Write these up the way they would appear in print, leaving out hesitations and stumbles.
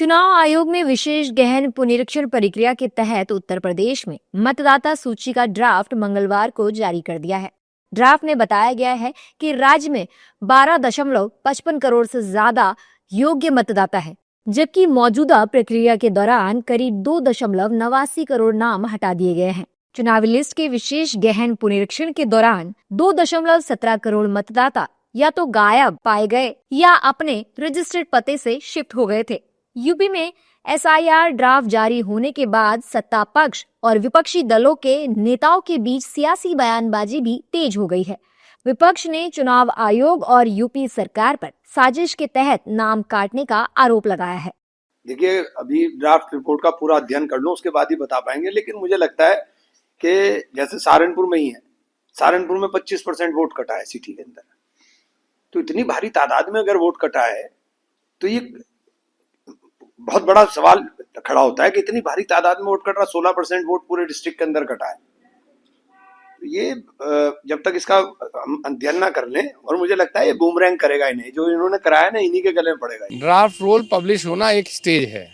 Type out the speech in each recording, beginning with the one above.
चुनाव आयोग में विशेष गहन पुनरीक्षण प्रक्रिया के तहत उत्तर प्रदेश में मतदाता सूची का ड्राफ्ट मंगलवार को जारी कर दिया है। ड्राफ्ट में बताया गया है कि राज्य में 12.55 करोड़ से ज्यादा योग्य मतदाता है, जबकि मौजूदा प्रक्रिया के दौरान करीब 2.89 करोड़ नाम हटा दिए गए हैं। चुनावी लिस्ट के विशेष गहन पुनरीक्षण के दौरान 2.17 करोड़ मतदाता या तो गायब पाए गए या अपने रजिस्टर्ड पते से शिफ्ट हो गए थे। यूपी में एसआईआर ड्राफ्ट जारी होने के बाद सत्ता पक्ष और विपक्षी दलों के नेताओं के बीच सियासी बयानबाजी भी तेज हो गई है। विपक्ष ने चुनाव आयोग और यूपी सरकार पर साजिश के तहत नाम काटने का आरोप लगाया है। देखिए, अभी ड्राफ्ट रिपोर्ट का पूरा अध्ययन कर लो, उसके बाद ही बता पाएंगे। लेकिन मुझे लगता है कि जैसे सहारनपुर में ही है, सहारनपुर में 25% वोट कटा है सिटी के अंदर। तो इतनी भारी तादाद में अगर वोट कटा है तो ये बहुत बड़ा सवाल खड़ा होता है कि इतनी भारी तादाद में वोट कट रहा, 16% वोट पूरे डिस्ट्रिक्ट के अंदर कटा है। तो ये जब तक इसका हम अध्ययन ना कर लें, और मुझे लगता है ये बूमरैंग करेगा इन्हें, जो इन्होंने कराया ना, इन्हीं के गले में पड़ेगा। ड्राफ्ट रोल पब्लिश होना एक स्टेज है,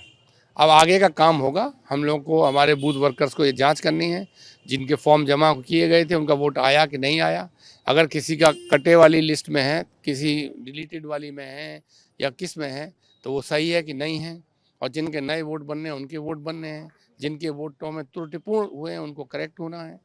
अब आगे का काम होगा। हम लोग को, हमारे बूथ वर्कर्स को ये जांच करनी है, जिनके फॉर्म जमा किए गए थे उनका वोट आया कि नहीं आया। अगर किसी का कटे वाली लिस्ट में है, किसी डिलीटेड वाली में है या किस में है, तो वो सही है कि नहीं है। और जिनके नए वोट बनने हैं उनके वोट बनने हैं, जिनके वोटों में त्रुटिपूर्ण हुए हैं उनको करेक्ट होना है।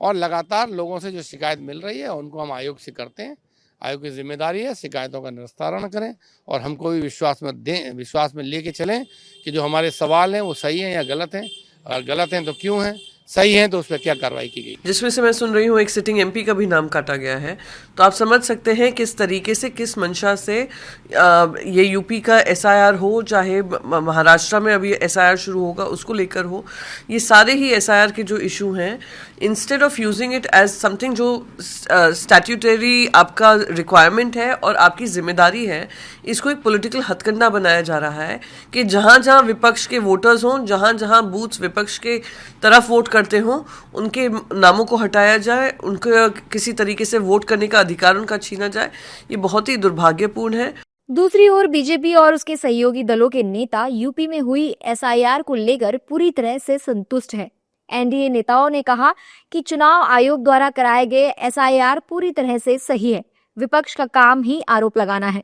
और लगातार लोगों से जो शिकायत मिल रही है उनको हम आयोग से करते हैं। आयोग की जिम्मेदारी है शिकायतों का निस्तारण करें, और हमको भी विश्वास में लेके चलें कि जो हमारे सवाल हैं वो सही हैं या गलत हैं, और गलत हैं तो क्यों हैं, सही हैं तो उस पर क्या कार्रवाई की गई। जिसमें से मैं सुन रही हूँ एक सिटिंग एमपी का भी नाम काटा गया है, तो आप समझ सकते हैं किस तरीके से, किस मंशा से ये यूपी का एसआईआर हो, चाहे महाराष्ट्र में अभी एसआईआर शुरू होगा उसको लेकर हो, ये सारे ही एसआईआर के जो इशू हैं, instead of using it as something जो स्टैट्यूटरी आपका रिक्वायरमेंट है और आपकी जिम्मेदारी है, इसको एक पॉलिटिकल हथकंडा बनाया जा रहा है कि जहाँ जहाँ विपक्ष के वोटर्स हों, जहाँ जहाँ बूथ्स विपक्ष के तरफ वोट करते हों, उनके नामों को हटाया जाए, उनको किसी तरीके से वोट करने का अधिकार उनका छीना जाए। ये बहुत ही दुर्भाग्यपूर्ण है। दूसरी ओर बीजेपी और उसके सहयोगी दलों के नेता यूपी में हुई एसआईआर को लेकर पूरी तरह से संतुष्ट है। एनडीए नेताओं ने कहा कि चुनाव आयोग द्वारा कराए गए एसआईआर पूरी तरह से सही है। विपक्ष का काम ही आरोप लगाना है।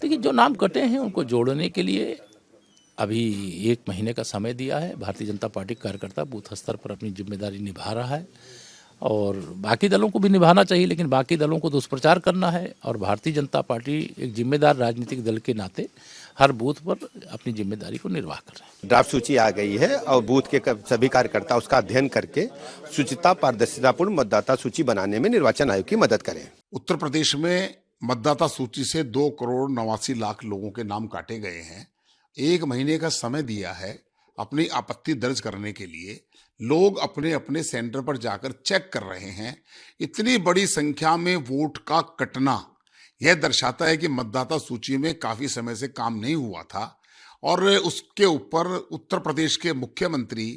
देखिए, जो नाम कटे हैं उनको जोड़ने के लिए अभी 1 महीने का समय दिया है। भारतीय जनता पार्टी कार्यकर्ता बूथ स्तर पर अपनी जिम्मेदारी निभा रहा है, और बाकी दलों को भी निभाना चाहिए, लेकिन बाकी दलों को दुष्प्रचार करना है। और भारतीय जनता पार्टी एक जिम्मेदार राजनीतिक दल के नाते हर बूथ पर अपनी जिम्मेदारी को निर्वाह कर रहे हैं। ड्राफ्ट सूची आ गई है और बूथ के सभी कार्यकर्ता उसका अध्ययन करके शुचिता पारदर्शितापूर्ण मतदाता सूची बनाने में निर्वाचन आयोग की मदद करें। उत्तर प्रदेश में मतदाता सूची से 2 करोड़ 89 लाख लोगों के नाम काटे गए हैं। 1 महीने का समय दिया है अपनी आपत्ति दर्ज करने के लिए। लोग अपने अपने सेंटर पर जाकर चेक कर रहे हैं। इतनी बड़ी संख्या में वोट का कटना यह दर्शाता है कि मतदाता सूची में काफी समय से काम नहीं हुआ था, और उसके ऊपर उत्तर प्रदेश के मुख्यमंत्री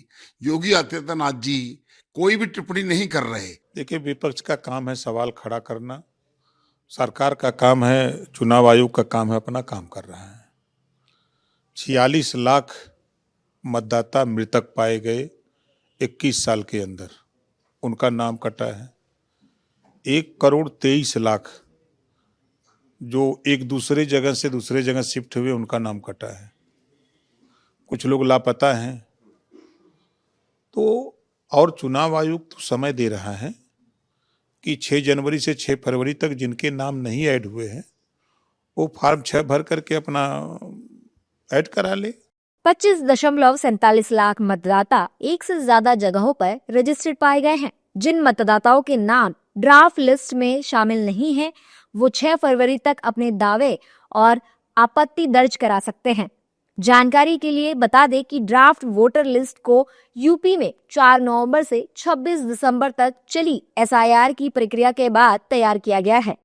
योगी आदित्यनाथ जी कोई भी टिप्पणी नहीं कर रहे। देखिए, विपक्ष का काम है सवाल खड़ा करना, सरकार का काम है, चुनाव आयोग का काम है अपना काम कर रहा है। 46 लाख मतदाता मृतक पाए गए 21 साल के अंदर, उनका नाम कटा है। 1 करोड़ 23 लाख जो एक दूसरे जगह से दूसरे जगह शिफ्ट हुए, उनका नाम कटा है। कुछ लोग लापता हैं। तो और चुनाव आयोग तो समय दे रहा है कि 6 जनवरी से 6 फरवरी तक जिनके नाम नहीं ऐड हुए हैं वो फॉर्म 6 भर करके अपना ऐड करा ले। 25.47 लाख मतदाता एक से ज्यादा जगहों पर रजिस्टर्ड पाए गए हैं। जिन मतदाताओं के नाम ड्राफ्ट लिस्ट में शामिल नहीं हैं, वो 6 फरवरी तक अपने दावे और आपत्ति दर्ज करा सकते हैं। जानकारी के लिए बता दें कि ड्राफ्ट वोटर लिस्ट को यूपी में 4 नवंबर से 26 दिसंबर तक चली एसआईआर की प्रक्रिया के बाद तैयार किया गया है।